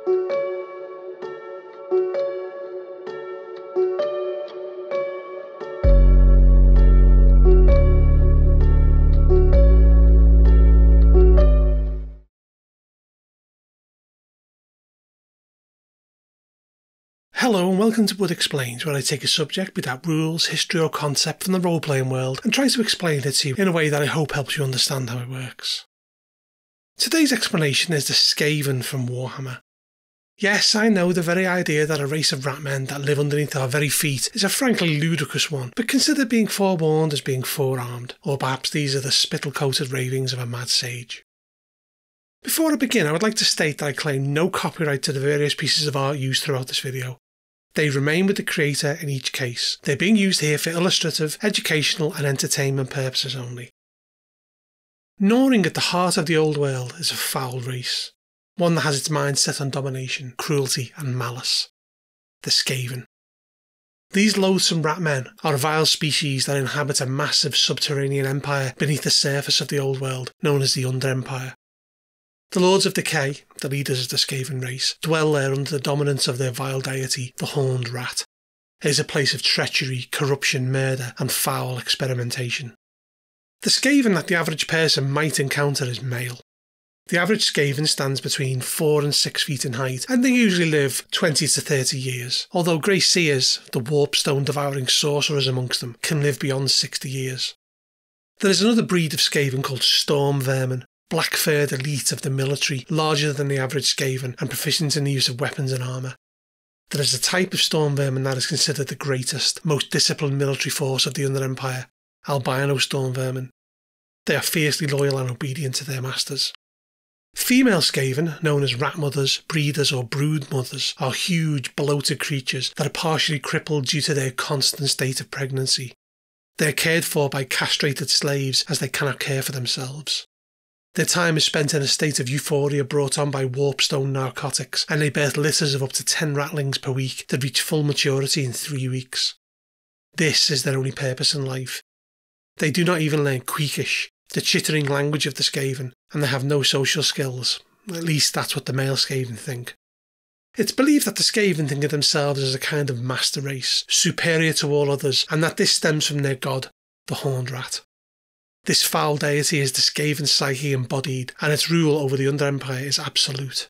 Hello and welcome to Wood Explains, where I take a subject, be that rules, history or concept from the role-playing world, and try to explain it to you in a way that I hope helps you understand how it works. Today's explanation is the Skaven from Warhammer. Yes, I know the very idea that a race of ratmen that live underneath our very feet is a frankly ludicrous one, but consider being forewarned as being forearmed, or perhaps these are the spittle-coated ravings of a mad sage. Before I begin, I would like to state that I claim no copyright to the various pieces of art used throughout this video. They remain with the creator in each case. They're being used here for illustrative, educational and entertainment purposes only. Gnawing at the heart of the old world is a foul race, one that has its mind set on domination, cruelty and malice. The Skaven. These loathsome rat men are a vile species that inhabit a massive subterranean empire beneath the surface of the old world, known as the Under Empire. The Lords of Decay, the leaders of the Skaven race, dwell there under the dominance of their vile deity, the Horned Rat. It is a place of treachery, corruption, murder, and foul experimentation. The Skaven that the average person might encounter is male. The average Skaven stands between 4 and 6 feet in height, and they usually live 20 to 30 years, although Grey Seers, the warpstone-devouring sorcerers amongst them, can live beyond 60 years. There is another breed of Skaven called Storm Vermin, black-furred elite of the military, larger than the average Skaven and proficient in the use of weapons and armour. There is a type of storm vermin that is considered the greatest, most disciplined military force of the Under Empire, albino storm vermin. They are fiercely loyal and obedient to their masters. Female Skaven, known as rat mothers, breeders or brood mothers, are huge, bloated creatures that are partially crippled due to their constant state of pregnancy. They are cared for by castrated slaves as they cannot care for themselves. Their time is spent in a state of euphoria brought on by warpstone narcotics, and they birth litters of up to 10 ratlings per week that reach full maturity in 3 weeks. This is their only purpose in life. They do not even learn Queekish, the chittering language of the Skaven, and they have no social skills. At least that's what the male Skaven think. It's believed that the Skaven think of themselves as a kind of master race, superior to all others, and that this stems from their god, the Horned Rat. This foul deity is the Skaven psyche embodied, and its rule over the Under Empire is absolute.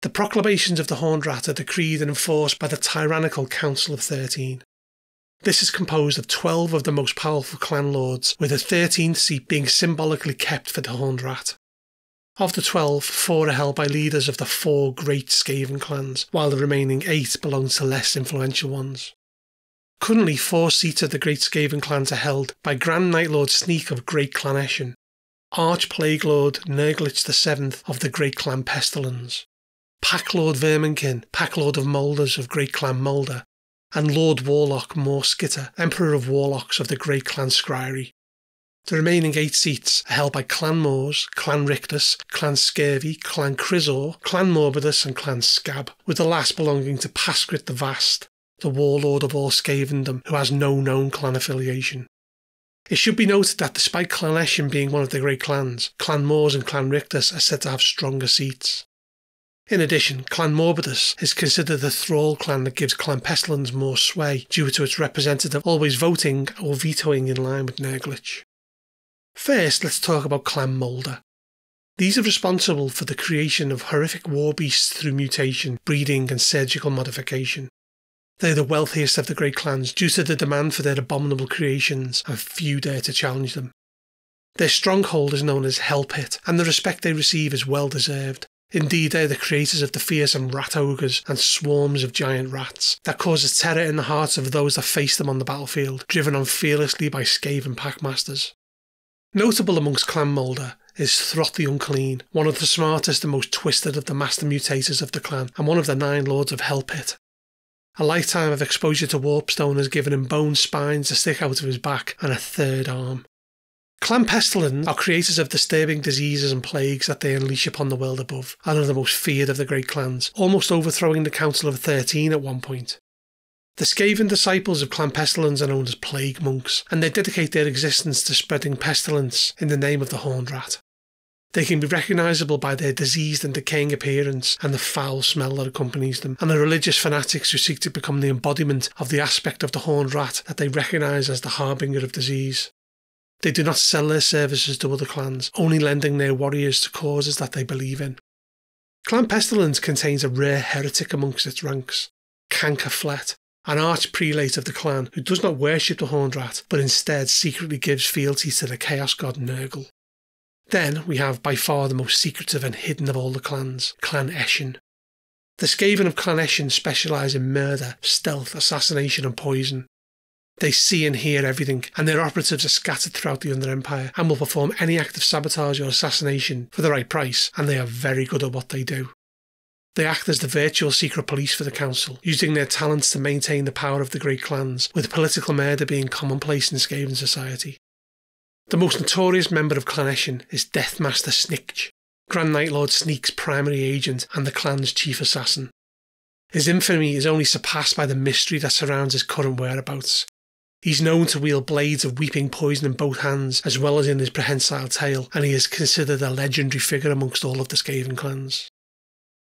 The proclamations of the Horned Rat are decreed and enforced by the tyrannical Council of 13. This is composed of 12 of the most powerful clan lords, with a 13th seat being symbolically kept for the Horned Rat. Of the 12, 4 are held by leaders of the 4 great Skaven clans, while the remaining 8 belong to less influential ones. Currently 4 seats of the Great Skaven clans are held by Grand Night Lord Sneak of Great Clan Eshin, Arch Plague Lord Nurglich VII of the Great Clan Pestilence, Pack Lord Verminkin, Pack Lord of Moulders of Great Clan Moulder, and Lord Warlock Morskitter, Emperor of Warlocks of the Great Clan Scryri. The remaining 8 seats are held by Clan Moors, Clan Rictus, Clan Scurvy, Clan Chrysor, Clan Morbidus and Clan Scab, with the last belonging to Paskrit the Vast, the warlord of all Skavendom, who has no known clan affiliation. It should be noted that despite Clan Eshin being one of the great clans, Clan Moors and Clan Rictus are said to have stronger seats. In addition, Clan Morbidus is considered the thrall clan that gives Clan Pestilence more sway due to its representative always voting or vetoing in line with Nurglich. First, let's talk about Clan Moulder. These are responsible for the creation of horrific war beasts through mutation, breeding and surgical modification. They are the wealthiest of the great clans due to the demand for their abominable creations, and few dare to challenge them. Their stronghold is known as Hell Pit, and the respect they receive is well deserved. Indeed, they are the creators of the fearsome rat ogres and swarms of giant rats that causes terror in the hearts of those that face them on the battlefield, driven on fearlessly by Skaven packmasters. Notable amongst Clan Moulder is Throth the Unclean, one of the smartest and most twisted of the master mutators of the clan, and one of the 9 lords of Hell Pit. A lifetime of exposure to warpstone has given him bone spines to stick out of his back and a 3rd arm. Clan Pestilence are creators of disturbing diseases and plagues that they unleash upon the world above, and are the most feared of the great clans, almost overthrowing the Council of 13 at one point. The Skaven disciples of Clan Pestilence are known as Plague Monks, and they dedicate their existence to spreading pestilence in the name of the Horned Rat. They can be recognisable by their diseased and decaying appearance and the foul smell that accompanies them, and the religious fanatics who seek to become the embodiment of the aspect of the horned rat that they recognise as the harbinger of disease. They do not sell their services to other clans, only lending their warriors to causes that they believe in. Clan Pestilence contains a rare heretic amongst its ranks, Canker Flet, an arch-prelate of the clan who does not worship the horned rat, but instead secretly gives fealty to the chaos god Nurgle. Then we have by far the most secretive and hidden of all the clans, Clan Eshin. The Skaven of Clan Eshin specialise in murder, stealth, assassination and poison. They see and hear everything, and their operatives are scattered throughout the Under Empire and will perform any act of sabotage or assassination for the right price, and they are very good at what they do. They act as the virtual secret police for the council, using their talents to maintain the power of the great clans, with political murder being commonplace in Skaven society. The most notorious member of Clan Eshin is Deathmaster Snikch, Grand Night Lord Sneek's primary agent and the clan's chief assassin. His infamy is only surpassed by the mystery that surrounds his current whereabouts. He's known to wield blades of weeping poison in both hands, as well as in his prehensile tail, and he is considered a legendary figure amongst all of the Skaven clans.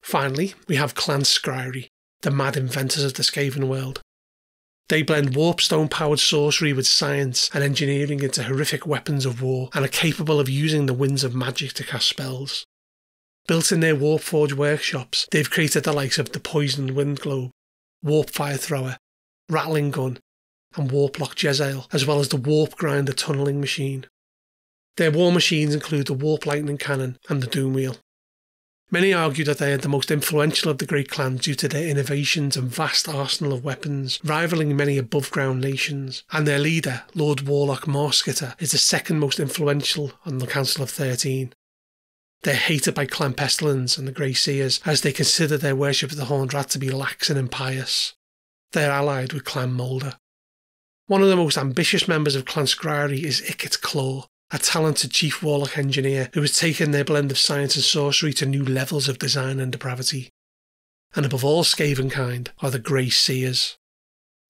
Finally, we have Clan Scryri, the mad inventors of the Skaven world. They blend warpstone-powered sorcery with science and engineering into horrific weapons of war, and are capable of using the winds of magic to cast spells. Built in their Warpforge workshops, they've created the likes of the Poisoned Wind Globe, Warp Fire Thrower, Rattling Gun, and Warplock Jezzail, as well as the Warp Grinder tunnelling machine. Their war machines include the Warp Lightning Cannon and the Doom Wheel. Many argue that they are the most influential of the great clans due to their innovations and vast arsenal of weapons, rivaling many above-ground nations, and their leader, Lord Warlock Marskitter, is the second most influential on the Council of 13. They're hated by Clan Pestilence and the Grey Seers, as they consider their worship of the Horned Rat to be lax and impious. They're allied with Clan Moulder. One of the most ambitious members of Clan Scryri is Icket's Claw, a talented chief warlock engineer who has taken their blend of science and sorcery to new levels of design and depravity. And above all Skaven kind are the Grey Seers.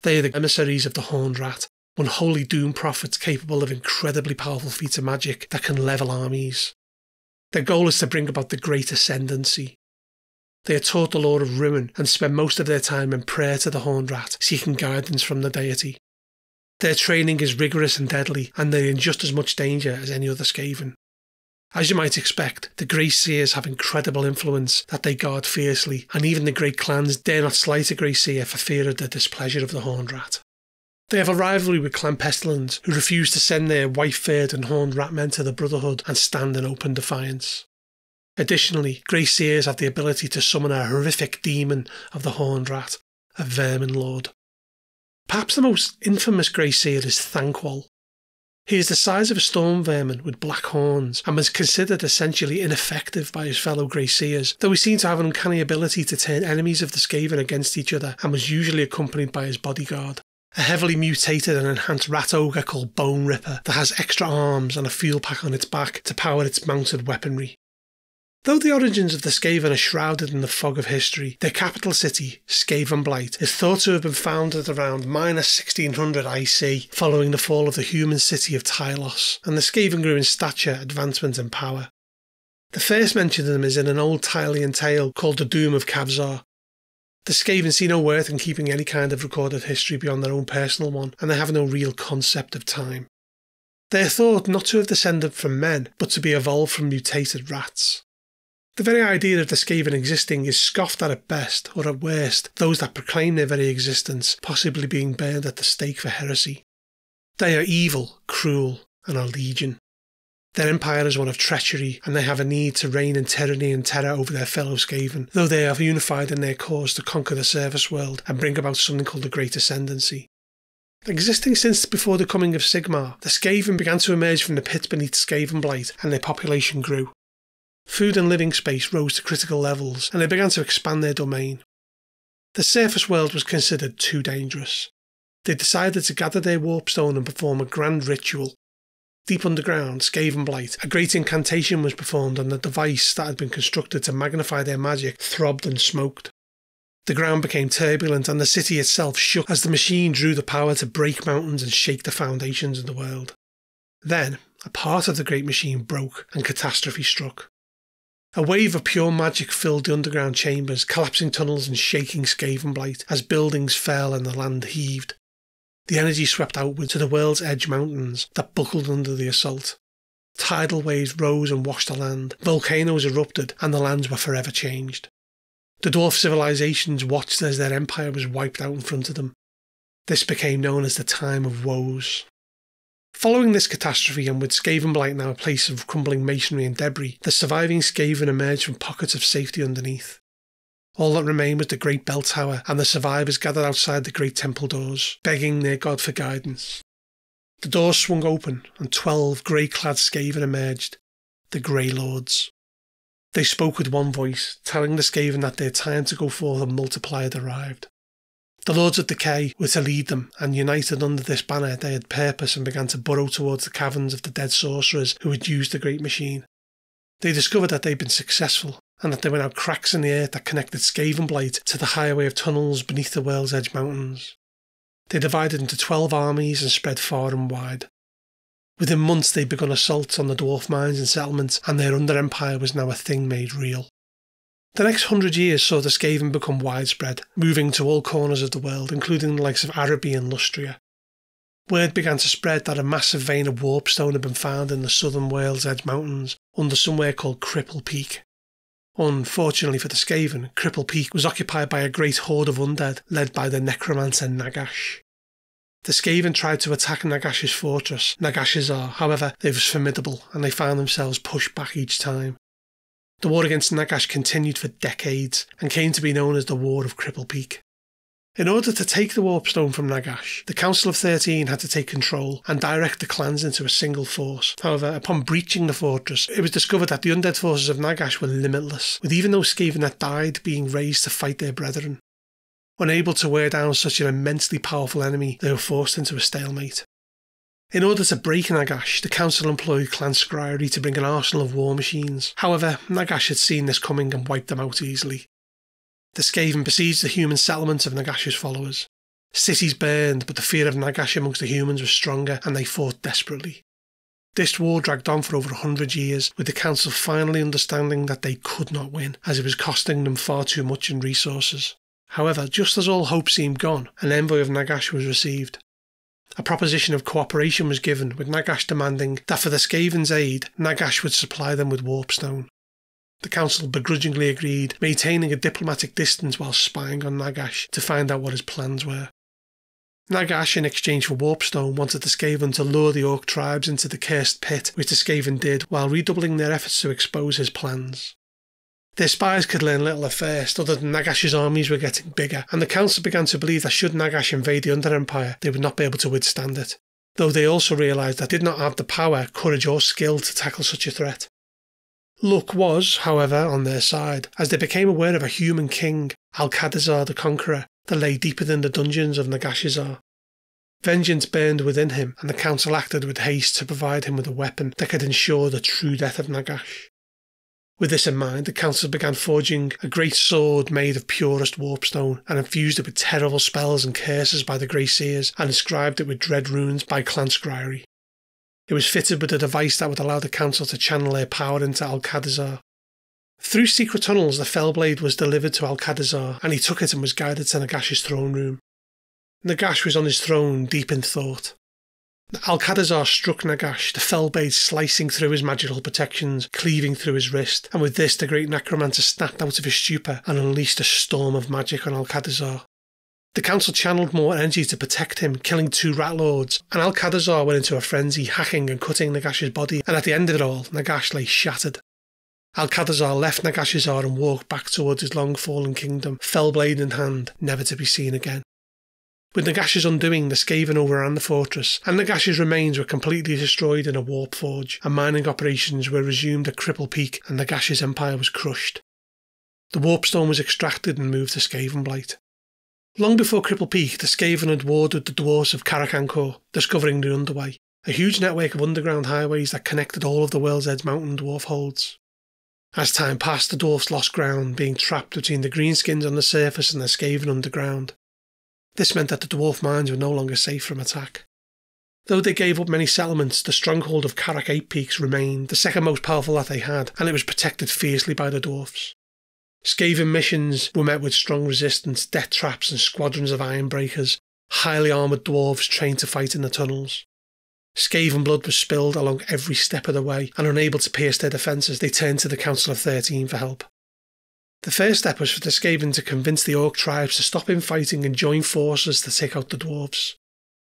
They are the emissaries of the Horned Rat, unholy doom prophets capable of incredibly powerful feats of magic that can level armies. Their goal is to bring about the Great Ascendancy. They are taught the lore of ruin and spend most of their time in prayer to the Horned Rat, seeking guidance from the deity. Their training is rigorous and deadly, and they are in just as much danger as any other Skaven. As you might expect, the Grey Seers have incredible influence that they guard fiercely, and even the great clans dare not slight a Grey Seer for fear of the displeasure of the Horned Rat. They have a rivalry with Clan Pestilence, who refuse to send their white-furred and horned rat men to the Brotherhood and stand in open defiance. Additionally, Grey Seers have the ability to summon a horrific demon of the Horned Rat, a Vermin Lord. Perhaps the most infamous Grey Seer is Thanquol. He is the size of a storm vermin with black horns and was considered essentially ineffective by his fellow Grey Seers, though he seemed to have an uncanny ability to turn enemies of the Skaven against each other and was usually accompanied by his bodyguard, a heavily mutated and enhanced rat ogre called Bone Ripper that has extra arms and a fuel pack on its back to power its mounted weaponry. Though the origins of the Skaven are shrouded in the fog of history, their capital city, Skavenblight, is thought to have been founded around -1600 IC, following the fall of the human city of Tylos, and the Skaven grew in stature, advancement and power. The first mention of them is in an old Tylian tale called the Doom of Kavzar. The Skaven see no worth in keeping any kind of recorded history beyond their own personal one, and they have no real concept of time. They are thought not to have descended from men, but to be evolved from mutated rats. The very idea of the Skaven existing is scoffed at best, or at worst, those that proclaim their very existence possibly being burned at the stake for heresy. They are evil, cruel, and are legion. Their empire is one of treachery, and they have a need to reign in tyranny and terror over their fellow Skaven, though they are unified in their cause to conquer the surface world and bring about something called the Great Ascendancy. Existing since before the coming of Sigmar, the Skaven began to emerge from the pit beneath Skavenblight, and their population grew. Food and living space rose to critical levels, and they began to expand their domain. The surface world was considered too dangerous. They decided to gather their warpstone and perform a grand ritual. Deep underground, Skavenblight, a great incantation was performed, and the device that had been constructed to magnify their magic throbbed and smoked. The ground became turbulent, and the city itself shook as the machine drew the power to break mountains and shake the foundations of the world. Then, a part of the Great Machine broke and catastrophe struck. A wave of pure magic filled the underground chambers, collapsing tunnels and shaking Skaven blight as buildings fell and the land heaved. The energy swept outward to the World's Edge mountains that buckled under the assault. Tidal waves rose and washed the land, volcanoes erupted, and the lands were forever changed. The dwarf civilizations watched as their empire was wiped out in front of them. This became known as the Time of Woes. Following this catastrophe, and with Skaven blight now a place of crumbling masonry and debris, the surviving Skaven emerged from pockets of safety underneath. All that remained was the Great Bell Tower, and the survivors gathered outside the great temple doors, begging their god for guidance. The doors swung open, and 12 grey-clad Skaven emerged, the Grey Lords. They spoke with one voice, telling the Skaven that their time to go forth and multiply had arrived. The Lords of Decay were to lead them, and united under this banner they had purpose and began to burrow towards the caverns of the dead sorcerers who had used the Great Machine. They discovered that they had been successful, and that there were now cracks in the earth that connected Skaven blight to the highway of tunnels beneath the World's Edge mountains. They divided into 12 armies and spread far and wide. Within months they'd begun assaults on the dwarf mines and settlements, and their under-empire was now a thing made real. The next 100 years saw the Skaven become widespread, moving to all corners of the world, including the likes of Araby and Lustria. Word began to spread that a massive vein of warpstone had been found in the southern World's Edge mountains, under somewhere called Cripple Peak. Unfortunately for the Skaven, Cripple Peak was occupied by a great horde of undead, led by the necromancer Nagash. The Skaven tried to attack Nagash's fortress, Nagashizar, however, it was formidable, and they found themselves pushed back each time. The war against Nagash continued for decades, and came to be known as the War of Cripple Peak. In order to take the warpstone from Nagash, the Council of 13 had to take control and direct the clans into a single force. However, upon breaching the fortress, it was discovered that the undead forces of Nagash were limitless, with even those Skaven that died being raised to fight their brethren. Unable to wear down such an immensely powerful enemy, they were forced into a stalemate. In order to break Nagash, the council employed Clan Scryery to bring an arsenal of war machines. However, Nagash had seen this coming and wiped them out easily. The Skaven besieged the human settlements of Nagash's followers. Cities burned, but the fear of Nagash amongst the humans was stronger, and they fought desperately. This war dragged on for over 100 years, with the council finally understanding that they could not win, as it was costing them far too much in resources. However, just as all hope seemed gone, an envoy of Nagash was received. A proposition of cooperation was given, with Nagash demanding that for the Skaven's aid, Nagash would supply them with warpstone. The council begrudgingly agreed, maintaining a diplomatic distance while spying on Nagash to find out what his plans were. Nagash, in exchange for warpstone, wanted the Skaven to lure the Orc tribes into the cursed pit, which the Skaven did, while redoubling their efforts to expose his plans. Their spies could learn little at first, other than Nagash's armies were getting bigger, and the council began to believe that should Nagash invade the Under-Empire, they would not be able to withstand it, though they also realised that they did not have the power, courage or skill to tackle such a threat. Luck was, however, on their side, as they became aware of a human king, Alcadazar the Conqueror, that lay deep within the dungeons of Nagashizar. Vengeance burned within him, and the council acted with haste to provide him with a weapon that could ensure the true death of Nagash. With this in mind, the council began forging a great sword made of purest warpstone, and infused it with terrible spells and curses by the Grey Seers, and inscribed it with dread runes by Clan Scryery. It was fitted with a device that would allow the council to channel their power into Alcadazar. Through secret tunnels, the Fellblade was delivered to Alcadazar, and he took it and was guided to Nagash's throne room. Nagash was on his throne, deep in thought. Alcadazar struck Nagash, the Fellblade slicing through his magical protections, cleaving through his wrist, and with this the great necromancer snapped out of his stupor and unleashed a storm of magic on Alcadazar. The council channeled more energy to protect him, killing 2 rat lords, and Alcadazar went into a frenzy, hacking and cutting Nagash's body, and at the end of it all, Nagash lay shattered. Alcadazar left Nagashizar and walked back towards his long-fallen kingdom, Fellblade in hand, never to be seen again. With Nagash's undoing, the Skaven overran the fortress, and Nagash's remains were completely destroyed in a warp forge, and mining operations were resumed at Cripple Peak, and Nagash's empire was crushed. The warpstone was extracted and moved to Skaven blight. Long before Cripple Peak, the Skaven had warred with the dwarves of Carachancore, discovering the Underway, a huge network of underground highways that connected all of the World's Edge mountain dwarf holds. As time passed, the dwarfs lost ground, being trapped between the greenskins on the surface and the Skaven underground. This meant that the dwarf mines were no longer safe from attack. Though they gave up many settlements, the stronghold of Carrack 8 Peaks remained, the second most powerful that they had, and it was protected fiercely by the dwarfs. Skaven missions were met with strong resistance, death traps and squadrons of ironbreakers, highly armoured dwarves trained to fight in the tunnels. Skaven blood was spilled along every step of the way, and unable to pierce their defences, they turned to the Council of 13 for help. The first step was for the Skaven to convince the Orc tribes to stop infighting and join forces to take out the dwarves.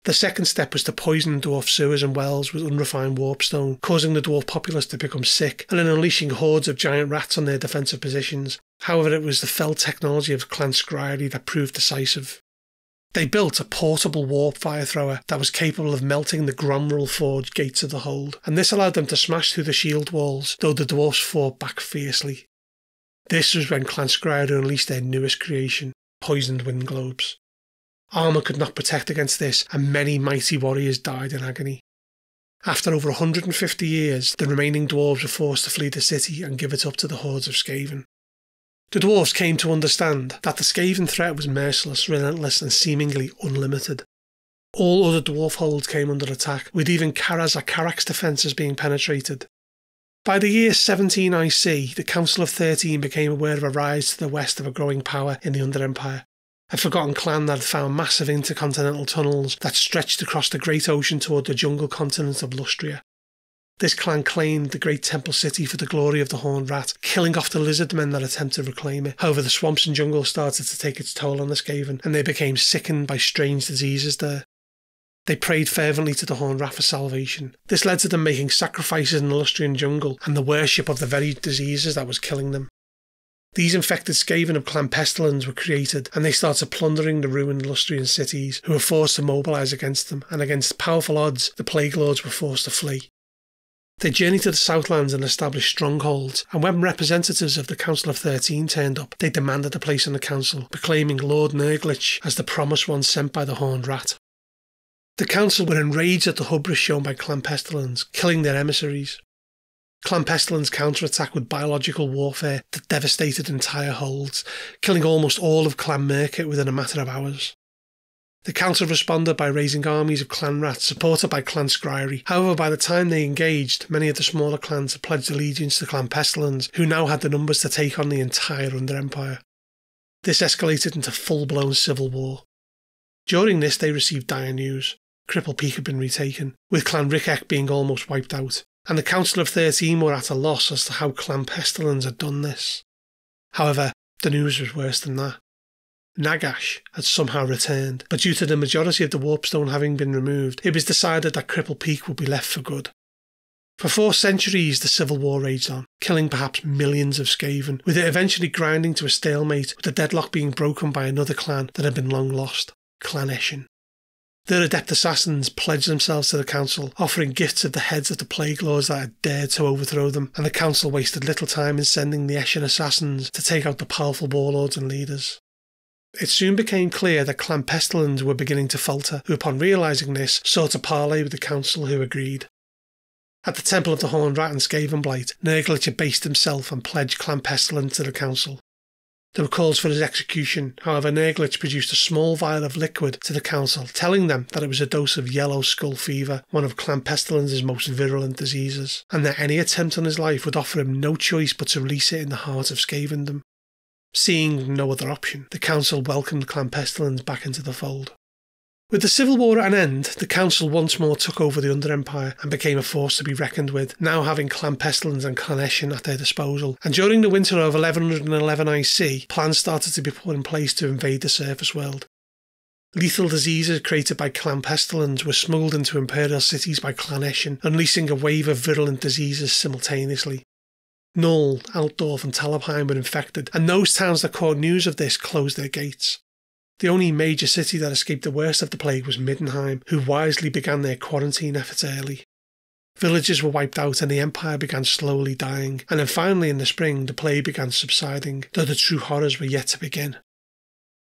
The second step was to poison dwarf sewers and wells with unrefined warpstone, causing the dwarf populace to become sick and then unleashing hordes of giant rats on their defensive positions. However, it was the fell technology of Clan Scryri that proved decisive. They built a portable warp fire thrower that was capable of melting the Gromrel forged gates of the hold, and this allowed them to smash through the shield walls, though the dwarfs fought back fiercely. This was when Clan Scryri unleashed their newest creation, poisoned wind globes. Armour could not protect against this, and many mighty warriors died in agony. After over 150 years, the remaining dwarves were forced to flee the city and give it up to the hordes of Skaven. The dwarves came to understand that the Skaven threat was merciless, relentless and seemingly unlimited. All other dwarf holds came under attack, with even Carrack's defences being penetrated. By the year 17 IC, the Council of 13 became aware of a rise to the west of a growing power in the Under-Empire. A forgotten clan that had found massive intercontinental tunnels that stretched across the great ocean toward the jungle continent of Lustria. This clan claimed the great temple city for the glory of the Horned Rat, killing off the lizard men that attempted to reclaim it. However, the swamps and jungle started to take its toll on the Skaven, and they became sickened by strange diseases there. They prayed fervently to the Horned Rat for salvation. This led to them making sacrifices in the Lustrian jungle and the worship of the very diseases that was killing them. These infected Skaven of Clan Pestilens were created, and they started plundering the ruined Lustrian cities, who were forced to mobilise against them, and against powerful odds, the Plague Lords were forced to flee. They journeyed to the Southlands and established strongholds, and when representatives of the Council of 13 turned up, they demanded a place in the council, proclaiming Lord Nurglich as the promised one sent by the Horned Rat. The council were enraged at the hubris shown by Clan Pestilens, killing their emissaries. Clan Pestilens counterattacked with biological warfare that devastated entire holds, killing almost all of Clan Merkit within a matter of hours. The council responded by raising armies of clan rats supported by Clan Scryri. However, by the time they engaged, many of the smaller clans had pledged allegiance to Clan Pestilens, who now had the numbers to take on the entire Under-Empire. This escalated into full-blown civil war. During this, they received dire news. Cripple Peak had been retaken, with Clan Rickek being almost wiped out, and the Council of 13 were at a loss as to how Clan Pestilens had done this. However, the news was worse than that. Nagash had somehow returned, but due to the majority of the warpstone having been removed, it was decided that Cripple Peak would be left for good. For 4 centuries the civil war raged on, killing perhaps millions of Skaven, with it eventually grinding to a stalemate, with the deadlock being broken by another clan that had been long lost, Clan Eshin. Their adept assassins pledged themselves to the council, offering gifts of the heads of the Plague Lords that had dared to overthrow them, and the council wasted little time in sending the Eshin assassins to take out the powerful warlords and leaders. It soon became clear that Clan Pestilens were beginning to falter, who upon realising this sought a parley with the council, who agreed. At the Temple of the Horned Rat in Skavenblight, Nurglich had based himself and pledged Clan Pestilens to the council. There were calls for his execution. However, Nurglich produced a small vial of liquid to the council, telling them that it was a dose of yellow skull fever, one of Clan Pestilens' most virulent diseases, and that any attempt on his life would offer him no choice but to release it in the heart of Skavendom. Seeing no other option, the council welcomed Clan Pestilens back into the fold. With the civil war at an end, the council once more took over the Under-Empire and became a force to be reckoned with, now having Clan Pestilens and Clan Eshin at their disposal, and during the winter of 1111 IC, plans started to be put in place to invade the surface world. Lethal diseases created by Clan Pestilens were smuggled into imperial cities by Clan Eshin, unleashing a wave of virulent diseases simultaneously. Null, Altdorf and Talabheim were infected, and those towns that caught news of this closed their gates. The only major city that escaped the worst of the plague was Middenheim, who wisely began their quarantine efforts early. Villages were wiped out and the empire began slowly dying, and then finally in the spring the plague began subsiding, though the true horrors were yet to begin.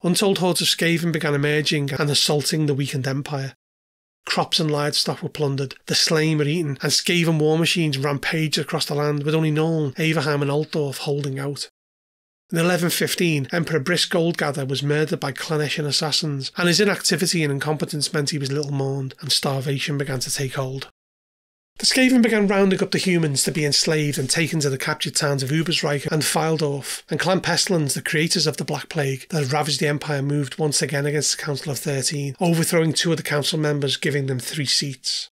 Untold hordes of Skaven began emerging and assaulting the weakened empire. Crops and livestock were plundered, the slain were eaten, and Skaven war machines rampaged across the land, with only Nuln, Averheim and Altdorf holding out. In 1115, Emperor Brisk Goldgather was murdered by Clanesian assassins, and his inactivity and incompetence meant he was little mourned, and starvation began to take hold. The Skaven began rounding up the humans to be enslaved and taken to the captured towns of Ubersreich and Fildorf, and Clan Pestilens, the creators of the Black Plague that had ravaged the Empire, moved once again against the Council of 13, overthrowing 2 of the council members, giving them 3 seats.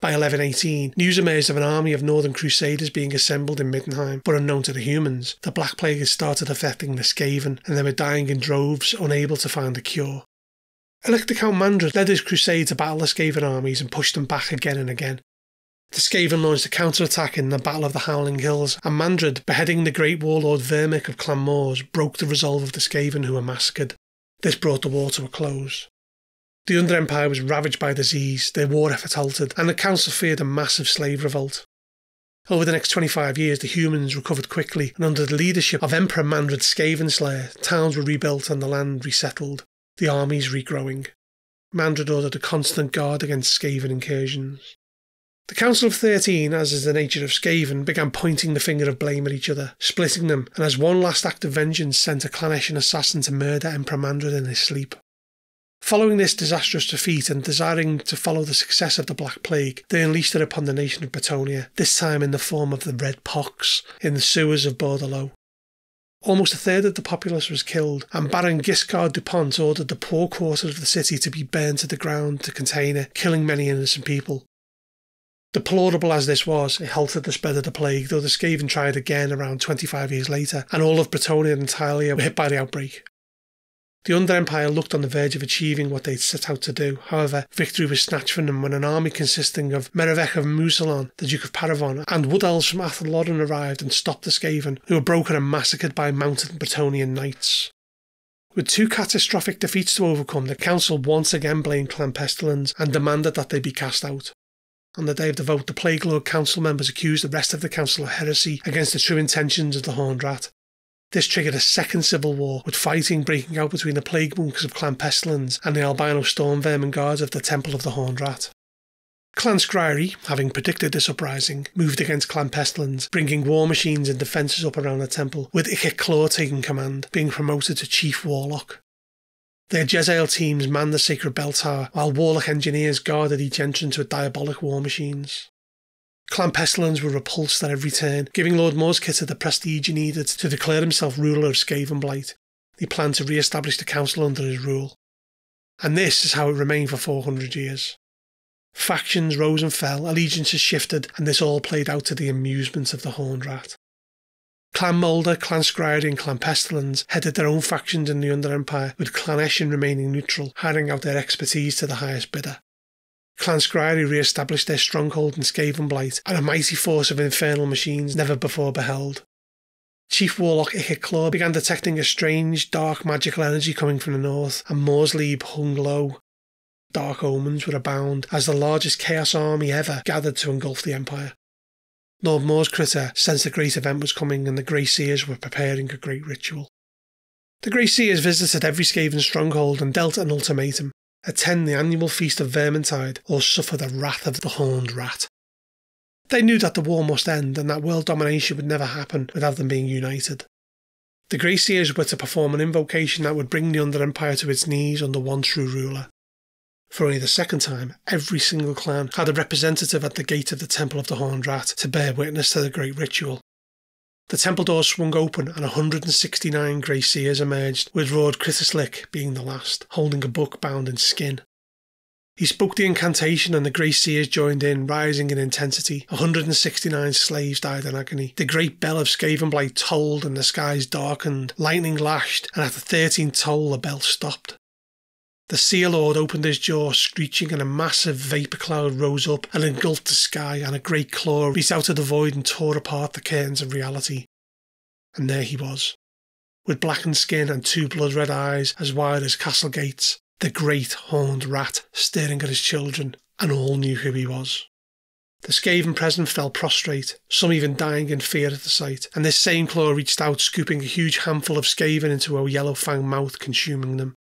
By 1118, news emerged of an army of Northern Crusaders being assembled in Middenheim, but unknown to the humans. The Black Plague had started affecting the Skaven, and they were dying in droves, unable to find a cure. Elector Count Mandred led his crusade to battle the Skaven armies and pushed them back again and again. The Skaven launched a counter-attack in the Battle of the Howling Hills, and Mandred, beheading the great warlord Vermic of Clan Mors, broke the resolve of the Skaven, who were massacred. This brought the war to a close. The Under-Empire was ravaged by disease, their war effort halted, and the council feared a massive slave revolt. Over the next 25 years, the humans recovered quickly, and under the leadership of Emperor Mandred Skaven Slayer, towns were rebuilt and the land resettled, the armies regrowing. Mandred ordered a constant guard against Skaven incursions. The Council of 13, as is the nature of Skaven, began pointing the finger of blame at each other, splitting them, and as one last act of vengeance sent a Clanesian assassin to murder Emperor Mandred in his sleep. Following this disastrous defeat and desiring to follow the success of the Black Plague, they unleashed it upon the nation of Bretonnia, this time in the form of the Red Pox, in the sewers of Bordelot. Almost a third of the populace was killed, and Baron Giscard Dupont ordered the poor quarter of the city to be burned to the ground to contain it, killing many innocent people. Deplorable as this was, it halted the spread of the plague, though the Skaven tried again around 25 years later, and all of Bretonnia and Italia were hit by the outbreak. The Under-Empire looked on the verge of achieving what they'd set out to do. However, victory was snatched from them when an army consisting of Merivec of Mousillon, the Duke of Paravon, and Wood Elves from Athelloren arrived and stopped the Skaven, who were broken and massacred by mounted Bretonian knights. With 2 catastrophic defeats to overcome, the council once again blamed Clan Pestilens and demanded that they be cast out. On the day of the vote, the Plague Lord Council members accused the rest of the council of heresy against the true intentions of the Horned Rat. This triggered a second civil war, with fighting breaking out between the Plague Monks of Clan Pestilens and the albino storm vermin guards of the Temple of the Horned Rat. Clan Scriery, having predicted this uprising, moved against Clan Pestilens, bringing war machines and defences up around the temple, with Ikit Claw taking command, being promoted to Chief Warlock. Their Jezzail teams manned the Sacred Bell Tower, while Warlock engineers guarded each entrance with diabolic war machines. Clan Pestilens were repulsed at every turn, giving Lord Morskitter the prestige he needed to declare himself ruler of Skaven Blight. He planned to re-establish the council under his rule. And this is how it remained for 400 years. Factions rose and fell, allegiances shifted, and this all played out to the amusement of the Horned Rat. Clan Moulder, Clan Scriery and Clan Pestilens headed their own factions in the Under-Empire, with Clan Eshin remaining neutral, hiring out their expertise to the highest bidder. Clan Scriery re-established their stronghold in Skaven Blight, and a mighty force of infernal machines never before beheld. Chief Warlock Ikit Claw began detecting a strange, dark magical energy coming from the north, and Morsleib hung low. Dark omens would abound, as the largest chaos army ever gathered to engulf the Empire. Lord Morskitter sensed a great event was coming, and the Grey Seers were preparing a great ritual. The Grey Seers visited every Skaven stronghold and dealt an ultimatum: attend the annual feast of Vermintide, or suffer the wrath of the Horned Rat. They knew that the war must end, and that world domination would never happen without them being united. The Grey Seers were to perform an invocation that would bring the Under-Empire to its knees under one true ruler. For only the second time, every single clan had a representative at the gate of the Temple of the Horned Rat to bear witness to the great ritual. The temple doors swung open and 169 Grey Seers emerged, with Lord Critterslick being the last, holding a book bound in skin. He spoke the incantation and the Grey Seers joined in, rising in intensity. 169 slaves died in agony. The great bell of Skaven Blight tolled and the skies darkened. Lightning lashed, and at the 13th toll the bell stopped. The Seer Lord opened his jaw, screeching, and a massive vapour cloud rose up and engulfed the sky, and a great claw reached out of the void and tore apart the curtains of reality. And there he was, with blackened skin and 2 blood-red eyes as wide as castle gates, the great Horned Rat staring at his children, and all knew who he was. The Skaven present fell prostrate, some even dying in fear at the sight, and this same claw reached out, scooping a huge handful of Skaven into a yellow-fanged mouth, consuming them.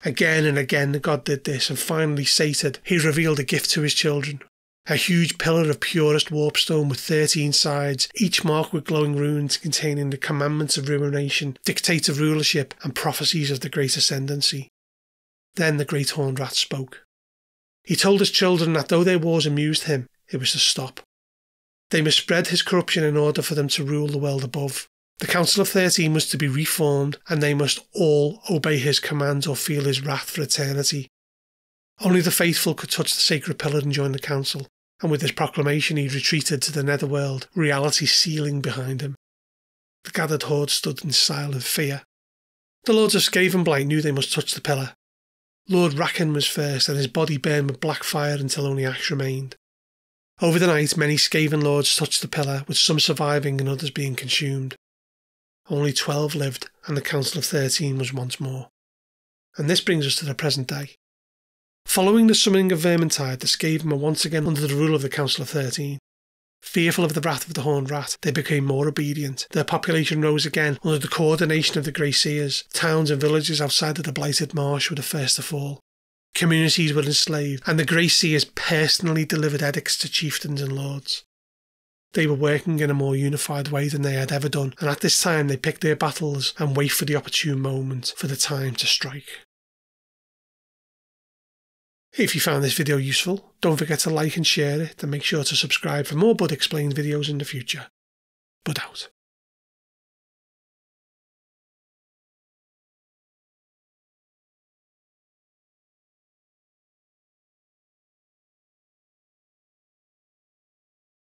Again and again the god did this, and finally sated, he revealed a gift to his children. A huge pillar of purest warpstone with 13 sides, each marked with glowing runes containing the commandments of ruination, dictates of rulership, and prophecies of the Great Ascendancy. Then the Great Horned Rat spoke. He told his children that though their wars amused him, it was to stop. They must spread his corruption in order for them to rule the world above. The Council of 13 was to be reformed, and they must all obey his commands or feel his wrath for eternity. Only the faithful could touch the sacred pillar and join the council, and with this proclamation he retreated to the netherworld, reality sealing behind him. The gathered horde stood in silent fear. The lords of Skaven knew they must touch the pillar. Lord Racken was first, and his body burned with black fire until only ash remained. Over the night, many Skaven lords touched the pillar, with some surviving and others being consumed. Only 12 lived, and the Council of 13 was once more. And this brings us to the present day. Following the summoning of Vermintide, the Skaven were once again under the rule of the Council of 13. Fearful of the wrath of the Horned Rat, they became more obedient. Their population rose again under the coordination of the Grey Seers. Towns and villages outside of the Blighted Marsh were the first to fall. Communities were enslaved, and the Grey Seers personally delivered edicts to chieftains and lords. They were working in a more unified way than they had ever done, and at this time they picked their battles and wait for the opportune moment for the time to strike. If you found this video useful, don't forget to like and share it, and make sure to subscribe for more Bud Explained videos in the future. Bud out.